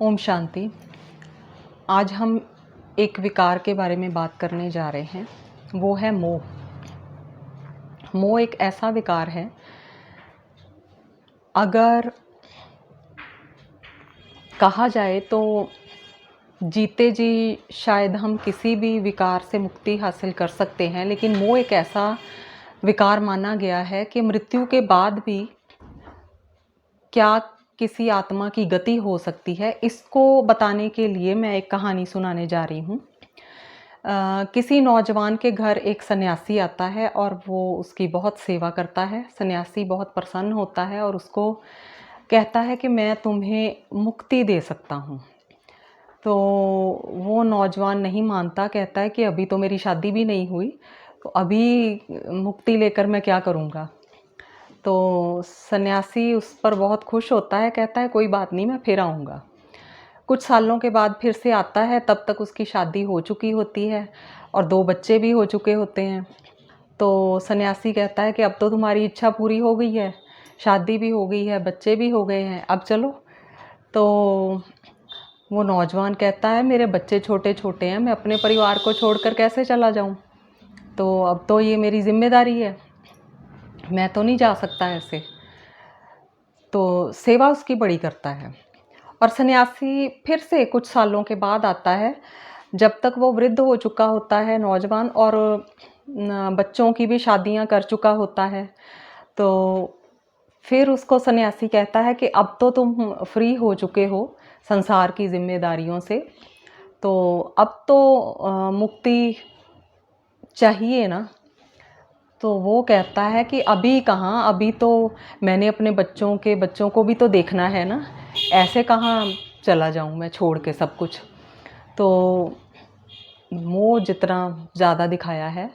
ओम शांति। आज हम एक विकार के बारे में बात करने जा रहे हैं, वो है मोह। मोह एक ऐसा विकार है, अगर कहा जाए तो जीते जी शायद हम किसी भी विकार से मुक्ति हासिल कर सकते हैं, लेकिन मोह एक ऐसा विकार माना गया है कि मृत्यु के बाद भी क्या किसी आत्मा की गति हो सकती है। इसको बताने के लिए मैं एक कहानी सुनाने जा रही हूँ। किसी नौजवान के घर एक सन्यासी आता है और वो उसकी बहुत सेवा करता है। सन्यासी बहुत प्रसन्न होता है और उसको कहता है कि मैं तुम्हें मुक्ति दे सकता हूँ। तो वो नौजवान नहीं मानता, कहता है कि अभी तो मेरी शादी भी नहीं हुई, तो अभी मुक्ति लेकर मैं क्या करूँगा। तो सन्यासी उस पर बहुत खुश होता है, कहता है कोई बात नहीं, मैं फिर आऊँगा। कुछ सालों के बाद फिर से आता है, तब तक उसकी शादी हो चुकी होती है और 2 बच्चे भी हो चुके होते हैं। तो सन्यासी कहता है कि अब तो तुम्हारी इच्छा पूरी हो गई है, शादी भी हो गई है, बच्चे भी हो गए हैं, अब चलो। तो वो नौजवान कहता है मेरे बच्चे छोटे-छोटे हैं, मैं अपने परिवार को छोड़कर कैसे चला जाऊँ? तो अब तो ये मेरी ज़िम्मेदारी है, मैं तो नहीं जा सकता ऐसे। तो सेवा उसकी बड़ी करता है और सन्यासी फिर से कुछ सालों के बाद आता है, जब तक वो वृद्ध हो चुका होता है नौजवान, और बच्चों की भी शादियां कर चुका होता है। तो फिर उसको सन्यासी कहता है कि अब तो तुम फ्री हो चुके हो संसार की जिम्मेदारियों से, तो अब तो मुक्ति चाहिए ना। तो वो कहता है कि अभी कहाँ, अभी तो मैंने अपने बच्चों को भी तो देखना है ना, ऐसे कहाँ चला जाऊँ मैं छोड़ के सब कुछ। तो मोह जितना ज़्यादा दिखाया है,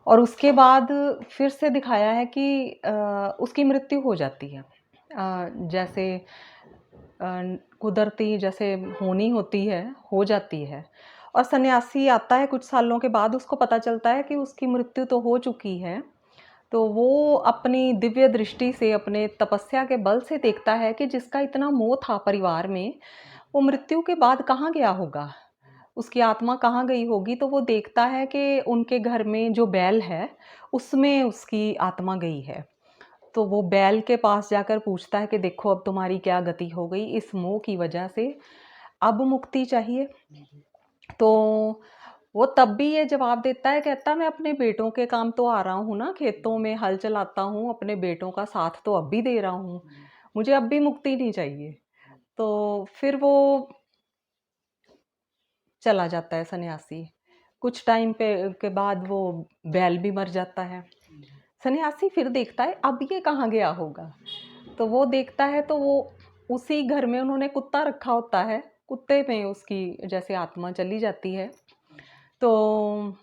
और उसके बाद फिर से दिखाया है कि उसकी मृत्यु हो जाती है। जैसे कुदरती जैसे होनी होती है, हो जाती है। और सन्यासी आता है कुछ सालों के बाद, उसको पता चलता है कि उसकी मृत्यु तो हो चुकी है। तो वो अपनी दिव्य दृष्टि से, अपने तपस्या के बल से देखता है कि जिसका इतना मोह था परिवार में, वो मृत्यु के बाद कहाँ गया होगा, उसकी आत्मा कहाँ गई होगी। तो वो देखता है कि उनके घर में जो बैल है, उसमें उसकी आत्मा गई है। तो वो बैल के पास जाकर पूछता है कि देखो अब तुम्हारी क्या गति हो गई इस मोह की वजह से, अब मुक्ति चाहिए। तो वो तब भी ये जवाब देता है, कहता मैं अपने बेटों के काम तो आ रहा हूँ ना, खेतों में हल चलाता हूँ, अपने बेटों का साथ तो अब भी दे रहा हूँ, मुझे अब भी मुक्ति नहीं चाहिए। तो फिर वो चला जाता है सन्यासी। कुछ टाइम पे के बाद वो बैल भी मर जाता है। सन्यासी फिर देखता है अब ये कहाँ गया होगा। तो वो देखता है तो वो उसी घर में उन्होंने कुत्ता रखा होता है, कुत्ते में उसकी जैसे आत्मा चली जाती है। तो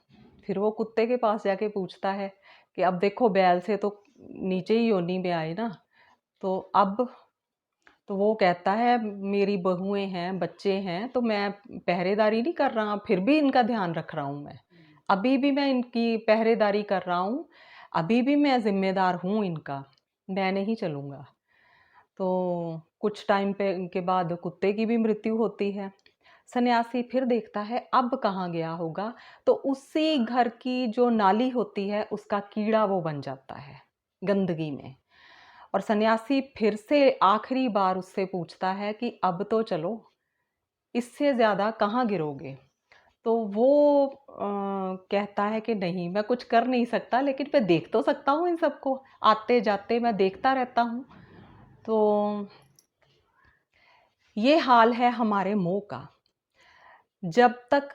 फिर वो कुत्ते के पास जाके पूछता है कि अब देखो बैल से तो नीचे ही योनि में आए ना, तो अब। तो वो कहता है मेरी बहुएं हैं, बच्चे हैं, तो मैं पहरेदारी नहीं कर रहा, फिर भी इनका ध्यान रख रहा हूँ मैं, अभी भी मैं इनकी पहरेदारी कर रहा हूँ, अभी भी मैं जिम्मेदार हूँ इनका, मैं नहीं चलूँगा। तो कुछ टाइम पे के बाद कुत्ते की भी मृत्यु होती है। सन्यासी फिर देखता है अब कहाँ गया होगा, तो उसी घर की जो नाली होती है उसका कीड़ा वो बन जाता है गंदगी में। और सन्यासी फिर से आखिरी बार उससे पूछता है कि अब तो चलो, इससे ज़्यादा कहाँ गिरोगे। तो वो कहता है कि नहीं, मैं कुछ कर नहीं सकता, लेकिन मैं देख तो सकता हूँ इन सबको, आते जाते मैं देखता रहता हूँ। तो ये हाल है हमारे मोह का। जब तक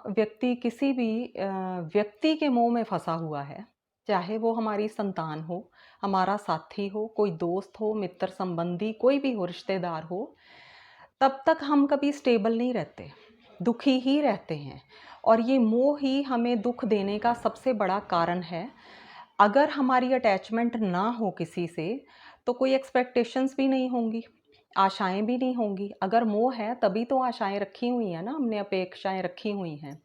व्यक्ति किसी भी व्यक्ति के मोह में फंसा हुआ है, चाहे वो हमारी संतान हो, हमारा साथी हो, कोई दोस्त हो, मित्र संबंधी कोई भी हो, रिश्तेदार हो, तब तक हम कभी स्टेबल नहीं रहते, दुखी ही रहते हैं। और ये मोह ही हमें दुख देने का सबसे बड़ा कारण है। अगर हमारी अटैचमेंट ना हो किसी से, तो कोई एक्सपेक्टेशंस भी नहीं होंगी, आशाएं भी नहीं होंगी। अगर मोह है तभी तो आशाएं रखी हुई हैं ना, हमने अपेक्षाएं रखी हुई हैं।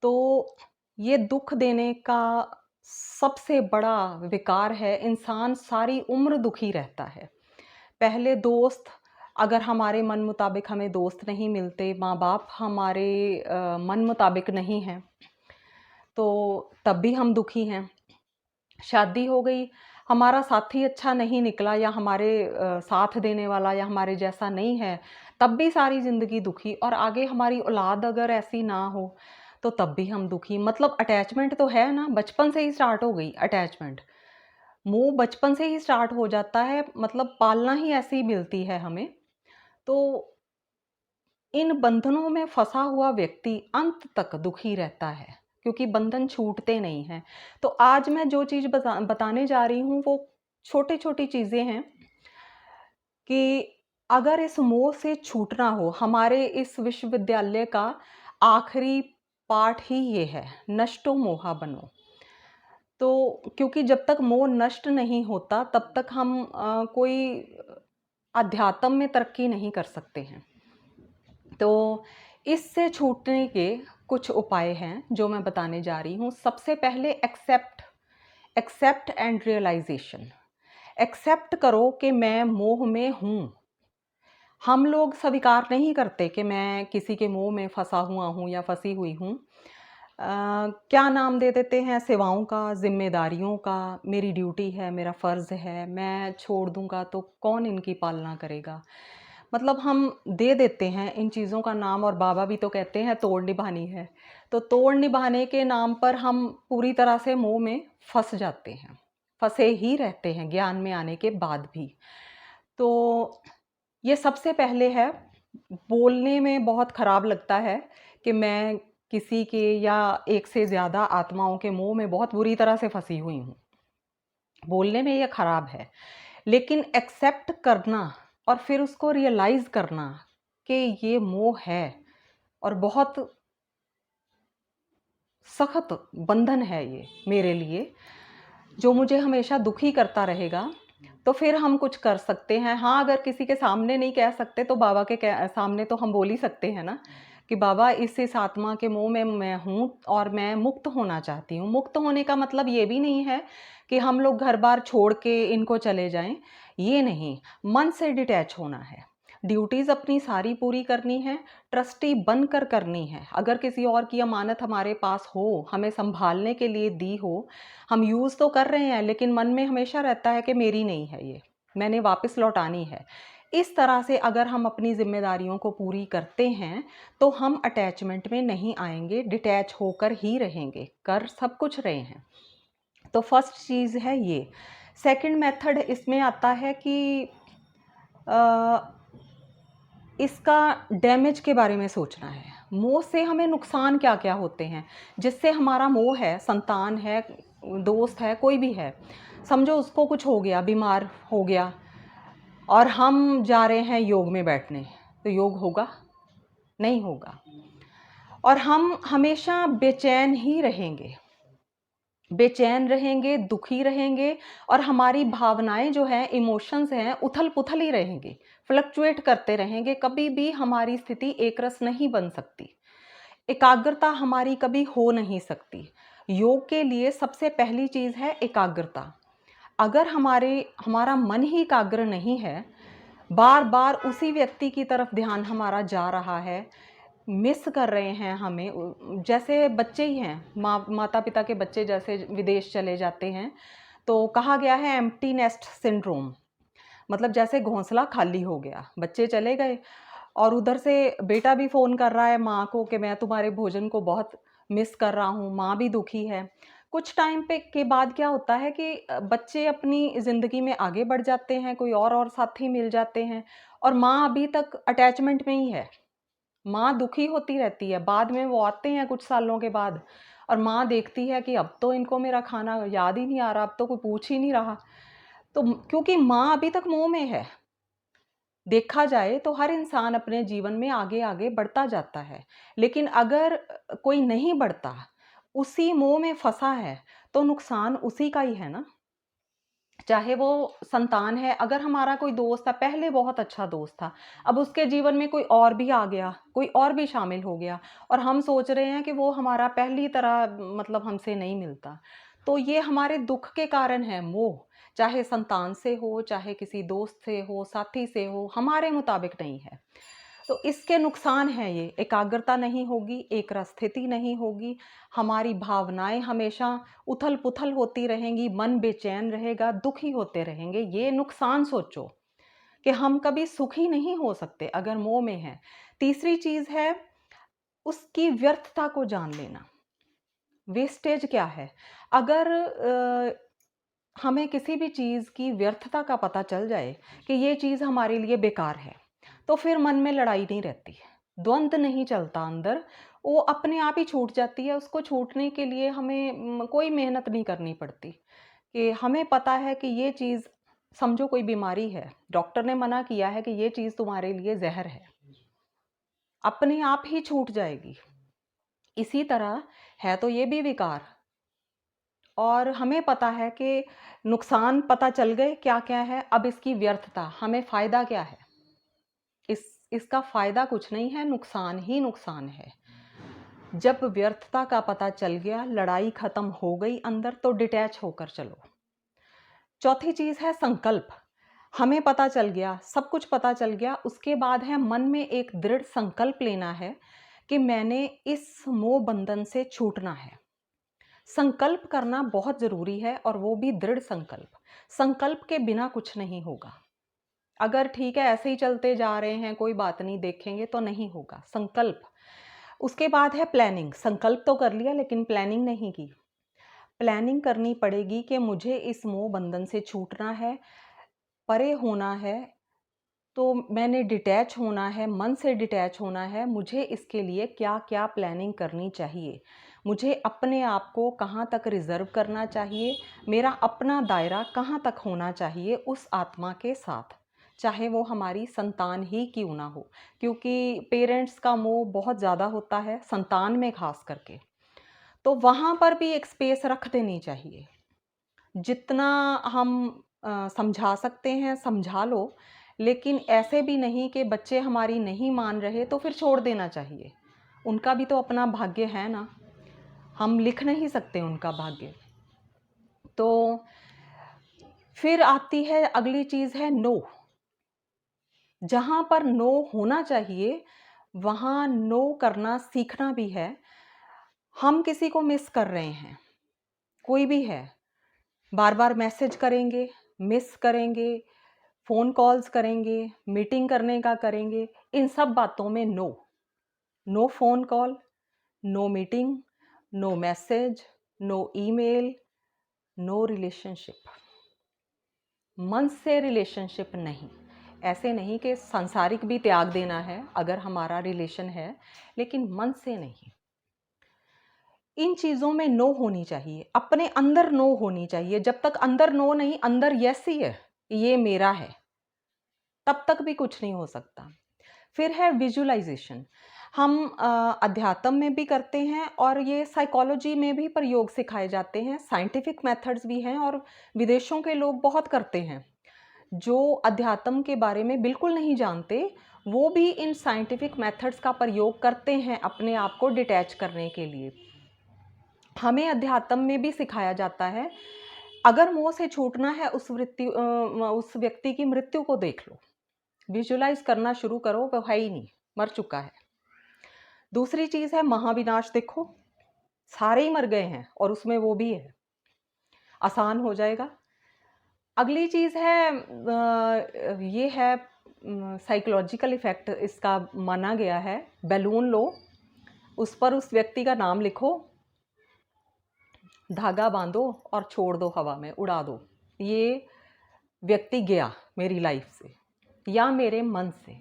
तो ये दुख देने का सबसे बड़ा विकार है। इंसान सारी उम्र दुखी रहता है। पहले दोस्त अगर हमारे मन मुताबिक हमें दोस्त नहीं मिलते, माँ बाप हमारे मन मुताबिक नहीं हैं, तो तब भी हम दुखी हैं। शादी हो गई, हमारा साथी अच्छा नहीं निकला या हमारे साथ देने वाला या हमारे जैसा नहीं है, तब भी सारी ज़िंदगी दुखी। और आगे हमारी औलाद अगर ऐसी ना हो, तो तब भी हम दुखी। मतलब अटैचमेंट तो है ना, बचपन से ही स्टार्ट हो गई अटैचमेंट। मोह बचपन से ही स्टार्ट हो जाता है, मतलब पालना ही ऐसी मिलती है हमें। तो इन बंधनों में फंसा हुआ व्यक्ति अंत तक दुखी रहता है, क्योंकि बंधन छूटते नहीं हैं। तो आज मैं जो चीज़ बताने जा रही हूँ, वो छोटी-छोटी चीज़ें हैं कि अगर इस मोह से छूटना हो, हमारे इस विश्वविद्यालय का आखिरी पाठ ही ये है, नष्टो मोहा बनो। तो क्योंकि जब तक मोह नष्ट नहीं होता, तब तक हम कोई अध्यात्म में तरक्की नहीं कर सकते हैं। तो इससे छूटने के कुछ उपाय हैं जो मैं बताने जा रही हूँ। सबसे पहले एक्सेप्ट एंड रियलाइजेशन। एक्सेप्ट करो कि मैं मोह में हूँ। हम लोग स्वीकार नहीं करते कि मैं किसी के मोह में फंसा हुआ हूँ या फंसी हुई हूँ। क्या नाम दे देते हैं सेवाओं का, जिम्मेदारियों का। मेरी ड्यूटी है, मेरा फ़र्ज़ है, मैं छोड़ दूँगा तो कौन इनकी पालना करेगा। मतलब हम दे देते हैं इन चीज़ों का नाम, और बाबा भी तो कहते हैं तोड़ निभानी है। तो तोड़ निभाने के नाम पर हम पूरी तरह से मोह में फंस जाते हैं, फंसे ही रहते हैं ज्ञान में आने के बाद भी। तो ये सबसे पहले है। बोलने में बहुत ख़राब लगता है कि मैं किसी के या एक से ज़्यादा आत्माओं के मोह में बहुत बुरी तरह से फंसी हुई हूँ। बोलने में ये ख़राब है, लेकिन एक्सेप्ट करना और फिर उसको रियलाइज़ करना कि ये मोह है और बहुत सख्त बंधन है ये मेरे लिए, जो मुझे हमेशा दुखी करता रहेगा, तो फिर हम कुछ कर सकते हैं। हाँ, अगर किसी के सामने नहीं कह सकते, तो बाबा के सामने तो हम बोल ही सकते हैं ना, कि बाबा इस आत्मा के मोह में मैं हूँ और मैं मुक्त होना चाहती हूँ। मुक्त होने का मतलब ये भी नहीं है कि हम लोग घर-बार छोड़ के इनको चले जाएँ, ये नहीं। मन से डिटैच होना है। ड्यूटीज़ अपनी सारी पूरी करनी है, ट्रस्टी बनकर करनी है। अगर किसी और की अमानत हमारे पास हो, हमें सँभालने के लिए दी हो, हम यूज़ तो कर रहे हैं, लेकिन मन में हमेशा रहता है कि मेरी नहीं है ये, मैंने वापस लौटानी है। इस तरह से अगर हम अपनी ज़िम्मेदारियों को पूरी करते हैं, तो हम अटैचमेंट में नहीं आएँगे, डिटैच होकर ही रहेंगे, कर सब कुछ रहे हैं। तो फर्स्ट चीज़ है ये। सेकंड मेथड इसमें आता है कि अ, इसका डैमेज के बारे में सोचना है। मोह से हमें नुकसान क्या-क्या होते हैं? जिससे हमारा मोह है, संतान है, दोस्त है, कोई भी है। समझो उसको कुछ हो गया, बीमार हो गया और हम जा रहे हैं योग में बैठने, तो योग होगा? नहीं होगा। और हम हमेशा बेचैन ही रहेंगे। बेचैन रहेंगे, दुखी रहेंगे और हमारी भावनाएँ जो हैं, इमोशंस हैं, उथल-पुथल ही रहेंगे, फ्लक्चुएट करते रहेंगे, कभी भी हमारी स्थिति एक रस नहीं बन सकती। एकाग्रता हमारी कभी हो नहीं सकती। योग के लिए सबसे पहली चीज़ है एकाग्रता। अगर हमारा मन ही एकाग्र नहीं है, बार-बार उसी व्यक्ति की तरफ ध्यान हमारा जा रहा है, मिस कर रहे हैं हमें, जैसे बच्चे ही हैं, माता-पिता के बच्चे जैसे विदेश चले जाते हैं, तो कहा गया है एम्प्टी नेस्ट सिंड्रोम, मतलब जैसे घोंसला खाली हो गया, बच्चे चले गए और उधर से बेटा भी फ़ोन कर रहा है माँ को कि मैं तुम्हारे भोजन को बहुत मिस कर रहा हूँ, माँ भी दुखी है। कुछ टाइम पे के बाद क्या होता है कि बच्चे अपनी ज़िंदगी में आगे बढ़ जाते हैं, कोई और साथी मिल जाते हैं और माँ अभी तक अटैचमेंट में ही है। माँ दुखी होती रहती है, बाद में वो आते हैं कुछ सालों के बाद और माँ देखती है कि अब तो इनको मेरा खाना याद ही नहीं आ रहा, अब तो कोई पूछ ही नहीं रहा। तो क्योंकि माँ अभी तक मोह में है। देखा जाए तो हर इंसान अपने जीवन में आगे-आगे बढ़ता जाता है। लेकिन अगर कोई नहीं बढ़ता, उसी मोह में फँसा है, तो नुकसान उसी का ही है ना। चाहे वो संतान है, अगर हमारा कोई दोस्त था, पहले बहुत अच्छा दोस्त था, अब उसके जीवन में कोई और भी आ गया, कोई और भी शामिल हो गया और हम सोच रहे हैं कि वो हमारा पहली तरह मतलब हमसे नहीं मिलता। तो ये हमारे दुख के कारण है मोह, चाहे संतान से हो, चाहे किसी दोस्त से हो, साथी से हो, हमारे मुताबिक नहीं है। तो इसके नुकसान हैं ये, एकाग्रता नहीं होगी, एक रस स्थिति नहीं होगी, हमारी भावनाएँ हमेशा उथल-पुथल होती रहेंगी, मन बेचैन रहेगा, दुखी होते रहेंगे। ये नुकसान सोचो कि हम कभी सुखी नहीं हो सकते अगर मोह में हैं। तीसरी चीज़ है उसकी व्यर्थता को जान लेना। वेस्टेज क्या है? अगर हमें किसी भी चीज़ की व्यर्थता का पता चल जाए कि ये चीज़ हमारे लिए बेकार है, तो फिर मन में लड़ाई नहीं रहती, द्वंद नहीं चलता अंदर, वो अपने आप ही छूट जाती है। उसको छूटने के लिए हमें कोई मेहनत नहीं करनी पड़ती कि हमें पता है कि ये चीज़, समझो कोई बीमारी है, डॉक्टर ने मना किया है कि ये चीज़ तुम्हारे लिए ज़हर है, अपने आप ही छूट जाएगी। इसी तरह है तो ये भी विकार, और हमें पता है कि नुकसान पता चल गए क्या-क्या है, अब इसकी व्यर्थता, हमें फ़ायदा क्या है? इस इसका फ़ायदा कुछ नहीं है, नुकसान ही नुकसान है। जब व्यर्थता का पता चल गया, लड़ाई ख़त्म हो गई अंदर, तो डिटैच होकर चलो। चौथी चीज़ है संकल्प। हमें पता चल गया, सब कुछ पता चल गया, उसके बाद है मन में एक दृढ़ संकल्प लेना है कि मैंने इस मोह बंधन से छूटना है। संकल्प करना बहुत ज़रूरी है, और वो भी दृढ़ संकल्प। संकल्प के बिना कुछ नहीं होगा। अगर ठीक है ऐसे ही चलते जा रहे हैं, कोई बात नहीं, देखेंगे, तो नहीं होगा। संकल्प। उसके बाद है प्लानिंग। संकल्प तो कर लिया लेकिन प्लानिंग नहीं की। प्लानिंग करनी पड़ेगी कि मुझे इस मोह बंधन से छूटना है, परे होना है, तो मैंने डिटैच होना है, मन से डिटैच होना है। मुझे इसके लिए क्या-क्या प्लानिंग करनी चाहिए? मुझे अपने आप को कहाँ तक रिज़र्व करना चाहिए? मेरा अपना दायरा कहाँ तक होना चाहिए उस आत्मा के साथ? चाहे वो हमारी संतान ही क्यों ना हो, क्योंकि पेरेंट्स का मोह बहुत ज़्यादा होता है, संतान में ख़ास करके। तो वहाँ पर भी एक स्पेस रख देनी चाहिए। जितना हम समझा सकते हैं समझा लो, लेकिन ऐसे भी नहीं कि बच्चे हमारी नहीं मान रहे तो फिर छोड़ देना चाहिए। उनका भी तो अपना भाग्य है ना, हम लिख नहीं सकते उनका भाग्य। तो फिर आती है अगली चीज़ है नो। जहाँ पर नो होना चाहिए, वहाँ नो करना सीखना भी है। हम किसी को मिस कर रहे हैं, कोई भी है, बार-बार मैसेज करेंगे, मिस करेंगे, फ़ोन कॉल्स करेंगे, मीटिंग करने का करेंगे, इन सब बातों में no. No phone call, no meeting, no message, no email, no relationship. मन से रिलेशनशिप नहीं। ऐसे नहीं कि सांसारिक भी त्याग देना है अगर हमारा रिलेशन है, लेकिन मन से नहीं। इन चीज़ों में नो होनी चाहिए, अपने अंदर नो होनी चाहिए। जब तक अंदर नो नहीं, अंदर यस ही है, ये मेरा है, तब तक भी कुछ नहीं हो सकता। फिर है विजुअलाइज़ेशन। हम अध्यात्म में भी करते हैं, और ये साइकोलॉजी में भी प्रयोग सिखाए जाते हैं, साइंटिफिक मेथड्स भी हैं, और विदेशों के लोग बहुत करते हैं। जो अध्यात्म के बारे में बिल्कुल नहीं जानते, वो भी इन साइंटिफिक मेथड्स का प्रयोग करते हैं अपने आप को डिटैच करने के लिए। हमें अध्यात्म में भी सिखाया जाता है, अगर मोह से छूटना है, उस व्यक्ति की मृत्यु को देख लो, विजुअलाइज़ करना शुरू करो, वो है ही नहीं, मर चुका है। दूसरी चीज़ है महाविनाश देखो, सारे ही मर गए हैं और उसमें वो भी है, आसान हो जाएगा। अगली चीज़ है ये है साइकोलॉजिकल इफ़ेक्ट इसका माना गया है, बैलून लो, उस पर उस व्यक्ति का नाम लिखो, धागा बांधो और छोड़ दो, हवा में उड़ा दो। ये व्यक्ति गया मेरी लाइफ से या मेरे मन से।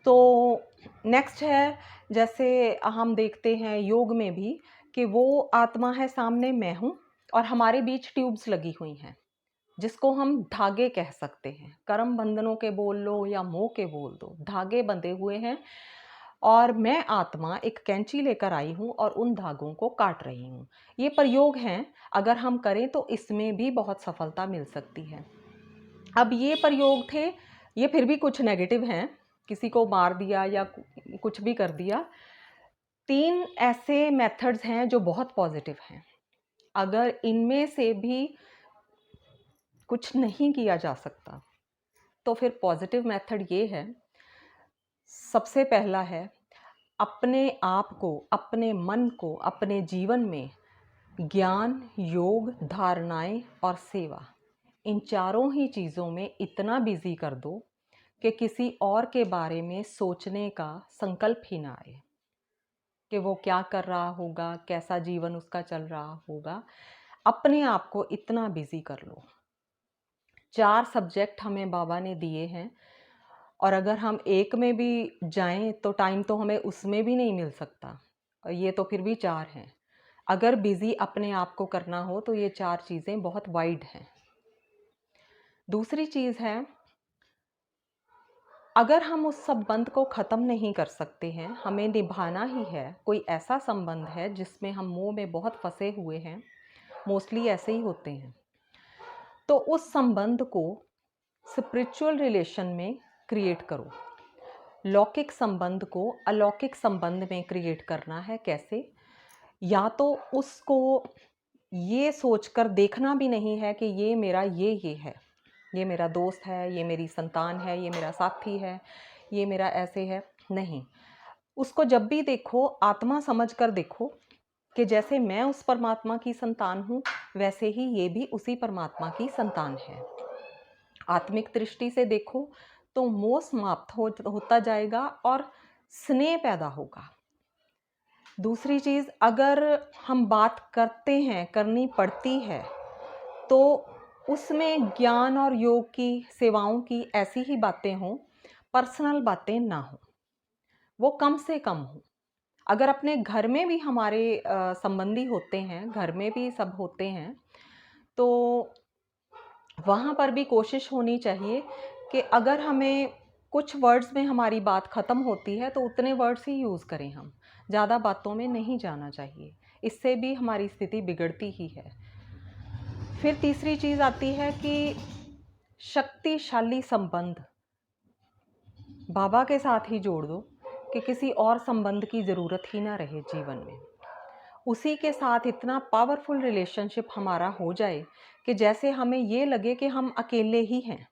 तो नेक्स्ट है, जैसे हम देखते हैं योग में भी कि वो आत्मा है सामने, मैं हूँ, और हमारे बीच ट्यूब्स लगी हुई हैं, जिसको हम धागे कह सकते हैं। कर्म बंधनों के बोल लो या मोह के बोल दो, धागे बंधे हुए हैं, और मैं आत्मा एक कैंची लेकर आई हूँ और उन धागों को काट रही हूँ। ये प्रयोग हैं, अगर हम करें तो इसमें भी बहुत सफलता मिल सकती है। अब ये प्रयोग थे, ये फिर भी कुछ नेगेटिव हैं, किसी को मार दिया या कुछ भी कर दिया। 3 ऐसे मेथड्स हैं जो बहुत पॉजिटिव हैं। अगर इनमें से भी कुछ नहीं किया जा सकता तो फिर पॉजिटिव मेथड ये है, सबसे पहला है अपने आप को, अपने मन को, अपने जीवन में ज्ञान, योग, धारणाएं और सेवा, इन चारों ही चीज़ों में इतना बिजी कर दो कि किसी और के बारे में सोचने का संकल्प ही ना आए कि वो क्या कर रहा होगा, कैसा जीवन उसका चल रहा होगा। अपने आप को इतना बिजी कर लो। 4 सब्जेक्ट हमें बाबा ने दिए हैं और अगर हम एक में भी जाएं तो टाइम तो हमें उसमें भी नहीं मिल सकता, और ये तो फिर भी 4 हैं। अगर बिजी अपने आप को करना हो तो ये 4 चीज़ें बहुत वाइड हैं। दूसरी चीज़ है, अगर हम उस संबंध को ख़त्म नहीं कर सकते हैं, हमें निभाना ही है, कोई ऐसा संबंध है जिसमें हम मोह में बहुत फंसे हुए हैं, मोस्टली ऐसे ही होते हैं, तो उस संबंध को स्पिरिचुअल रिलेशन में क्रिएट करो। लौकिक संबंध को अलौकिक संबंध में क्रिएट करना है। कैसे? या तो उसको ये सोचकर देखना भी नहीं है कि ये मेरा ये है, ये मेरा दोस्त है, ये मेरी संतान है, ये मेरा साथी है, ये मेरा ऐसे है। नहीं, उसको जब भी देखो आत्मा समझकर देखो कि जैसे मैं उस परमात्मा की संतान हूँ, वैसे ही ये भी उसी परमात्मा की संतान है। आत्मिक दृष्टि से देखो तो मोह समाप्त होता जाएगा और स्नेह पैदा होगा। दूसरी चीज़, अगर हम बात करते हैं, करनी पड़ती है, तो उसमें ज्ञान और योग की, सेवाओं की ऐसी ही बातें हों, पर्सनल बातें ना हों, वो कम से कम हों। अगर अपने घर में भी हमारे संबंधी होते हैं, घर में भी सब होते हैं, तो वहाँ पर भी कोशिश होनी चाहिए कि अगर हमें कुछ वर्ड्स में हमारी बात ख़त्म होती है तो उतने वर्ड्स ही यूज़ करें हम, ज़्यादा बातों में नहीं जाना चाहिए, इससे भी हमारी स्थिति बिगड़ती ही है। फिर तीसरी चीज़ आती है कि शक्तिशाली संबंध बाबा के साथ ही जोड़ दो कि किसी और संबंध की ज़रूरत ही ना रहे जीवन में। उसी के साथ इतना पावरफुल रिलेशनशिप हमारा हो जाए कि जैसे हमें ये लगे कि हम अकेले ही हैं।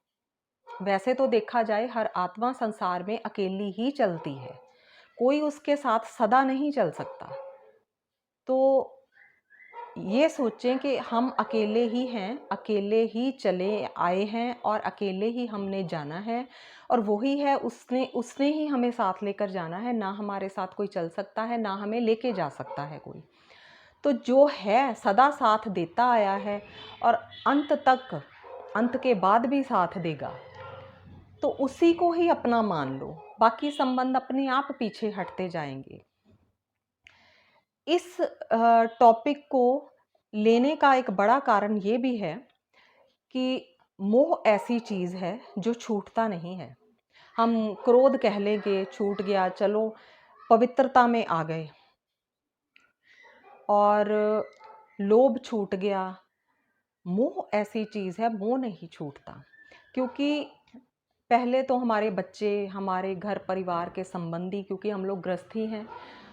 वैसे तो देखा जाए हर आत्मा संसार में अकेली ही चलती है, कोई उसके साथ सदा नहीं चल सकता। तो ये सोचें कि हम अकेले ही हैं, अकेले ही चले आए हैं और अकेले ही हमने जाना है, और वही है, उसने उसने ही हमें साथ लेकर जाना है। ना हमारे साथ कोई चल सकता है, ना हमें लेके जा सकता है कोई। तो जो है सदा साथ देता आया है और अंत तक, अंत के बाद भी साथ देगा, तो उसी को ही अपना मान लो, बाकी संबंध अपने आप पीछे हटते जाएंगे। इस टॉपिक को लेने का एक बड़ा कारण ये भी है कि मोह ऐसी चीज़ है जो छूटता नहीं है। हम क्रोध कह लेंगे छूट गया, चलो पवित्रता में आ गए, और लोभ छूट गया। मोह ऐसी चीज़ है, मोह नहीं छूटता, क्योंकि पहले तो हमारे बच्चे, हमारे घर परिवार के संबंधी, क्योंकि हम लोग गृहस्थी हैं,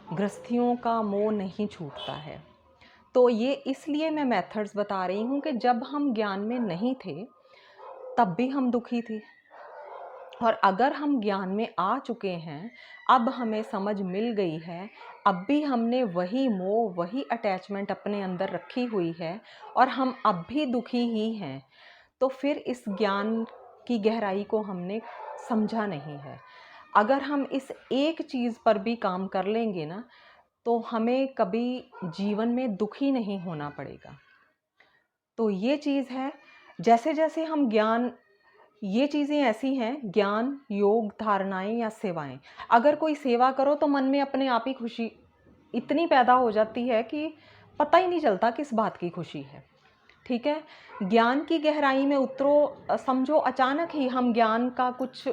गृहस्थियों का मोह नहीं छूटता है। तो ये इसलिए मैं मेथड्स बता रही हूँ कि जब हम ज्ञान में नहीं थे तब भी हम दुखी थे, और अगर हम ज्ञान में आ चुके हैं, अब हमें समझ मिल गई है, अब भी हमने वही मोह, वही अटैचमेंट अपने अंदर रखी हुई है और हम अब भी दुखी ही हैं, तो फिर इस ज्ञान की गहराई को हमने समझा नहीं है। अगर हम इस एक चीज़ पर भी काम कर लेंगे ना, तो हमें कभी जीवन में दुखी नहीं होना पड़ेगा। तो ये चीज़ है, जैसे जैसे हम ज्ञान, ये चीज़ें ऐसी हैं, ज्ञान, योग, धारणाएं या सेवाएं, अगर कोई सेवा करो तो मन में अपने आप ही खुशी इतनी पैदा हो जाती है कि पता ही नहीं चलता किस बात की खुशी है। ठीक है, ज्ञान की गहराई में उतरो, समझो अचानक ही हम ज्ञान का कुछ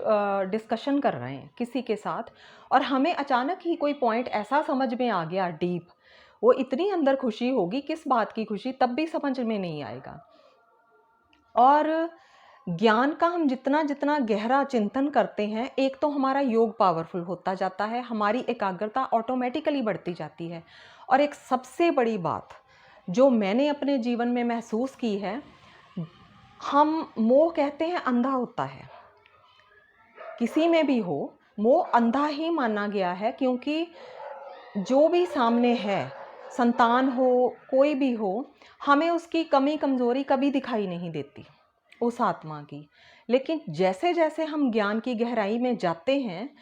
डिस्कशन कर रहे हैं किसी के साथ, और हमें अचानक ही कोई पॉइंट ऐसा समझ में आ गया डीप, वो इतनी अंदर खुशी होगी, किस बात की खुशी तब भी समझ में नहीं आएगा। और ज्ञान का हम जितना जितना गहरा चिंतन करते हैं, एक तो हमारा योग पावरफुल होता जाता है, हमारी एकाग्रता ऑटोमेटिकली बढ़ती जाती है, और एक सबसे बड़ी बात, जो मैंने अपने जीवन में महसूस की है, हम मोह कहते हैं अंधा होता है। किसी में भी हो, मोह अंधा ही माना गया है, क्योंकि जो भी सामने है, संतान हो, कोई भी हो, हमें उसकी कमी कमज़ोरी कभी दिखाई नहीं देती उस आत्मा की। लेकिन जैसे-जैसे हम ज्ञान की गहराई में जाते हैं,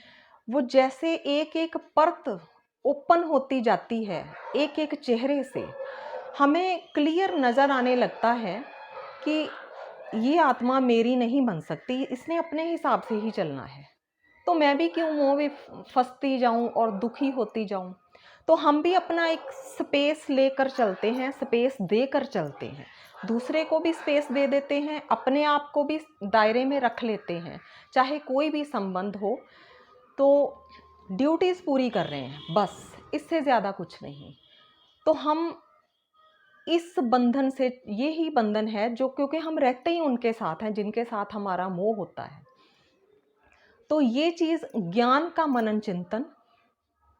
वो जैसे एक-एक परत ओपन होती जाती है, एक-एक चेहरे से, हमें क्लियर नज़र आने लगता है कि ये आत्मा मेरी नहीं बन सकती, इसने अपने हिसाब से ही चलना है। तो मैं भी क्यों मोह में फँसती जाऊँ और दुखी होती जाऊँ? तो हम भी अपना एक स्पेस लेकर चलते हैं, स्पेस देकर चलते हैं। दूसरे को भी स्पेस दे देते हैं, अपने आप को भी दायरे में रख लेते हैं। चाहे कोई भी संबंध हो, तो ड्यूटीज़ पूरी कर रहे हैं, बस, इससे ज़्यादा कुछ नहीं। तो हम इस बंधन से, ये ही बंधन है जो, क्योंकि हम रहते ही उनके साथ हैं जिनके साथ हमारा मोह होता है। तो ये चीज़ ज्ञान का मनन चिंतन,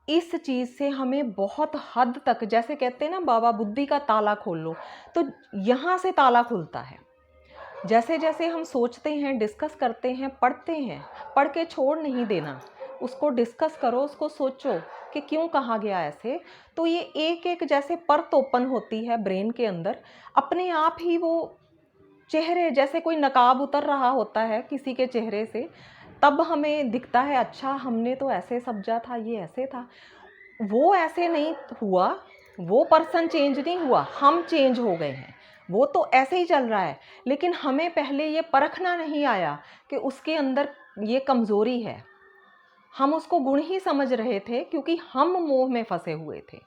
इस चीज़ से हमें बहुत हद तक, जैसे कहते हैं ना बाबा बुद्धि का ताला खोल लो, तो यहाँ से ताला खुलता है। जैसे-जैसे हम सोचते हैं, डिस्कस करते हैं, पढ़ते हैं, पढ़ के छोड़ नहीं देना। उसको डिस्कस करो, उसको सोचो कि क्यों कहा गया ऐसे। तो ये एक-एक जैसे परत ओपन होती है ब्रेन के अंदर, अपने आप ही वो चेहरे, जैसे कोई नकाब उतर रहा होता है किसी के चेहरे से, तब हमें दिखता है, अच्छा हमने तो ऐसे समझा था, ये ऐसे था। वो ऐसे नहीं हुआ, वो पर्सन चेंज नहीं हुआ, हम चेंज हो गए हैं। वो तो ऐसे ही चल रहा है, लेकिन हमें पहले ये परखना नहीं आया कि उसके अंदर ये कमज़ोरी है। हम उसको गुण ही समझ रहे थे, क्योंकि हम मोह में फँसे हुए थे।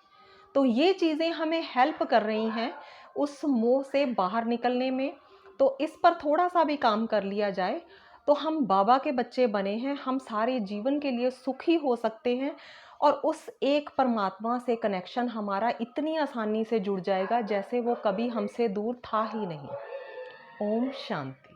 तो ये चीज़ें हमें हेल्प कर रही हैं उस मोह से बाहर निकलने में। तो इस पर थोड़ा-सा भी काम कर लिया जाए, तो हम बाबा के बच्चे बने हैं, हम सारे जीवन के लिए सुखी हो सकते हैं, और उस एक परमात्मा से कनेक्शन हमारा इतनी आसानी से जुड़ जाएगा, जैसे वो कभी हमसे दूर था ही नहीं। ओम शांति।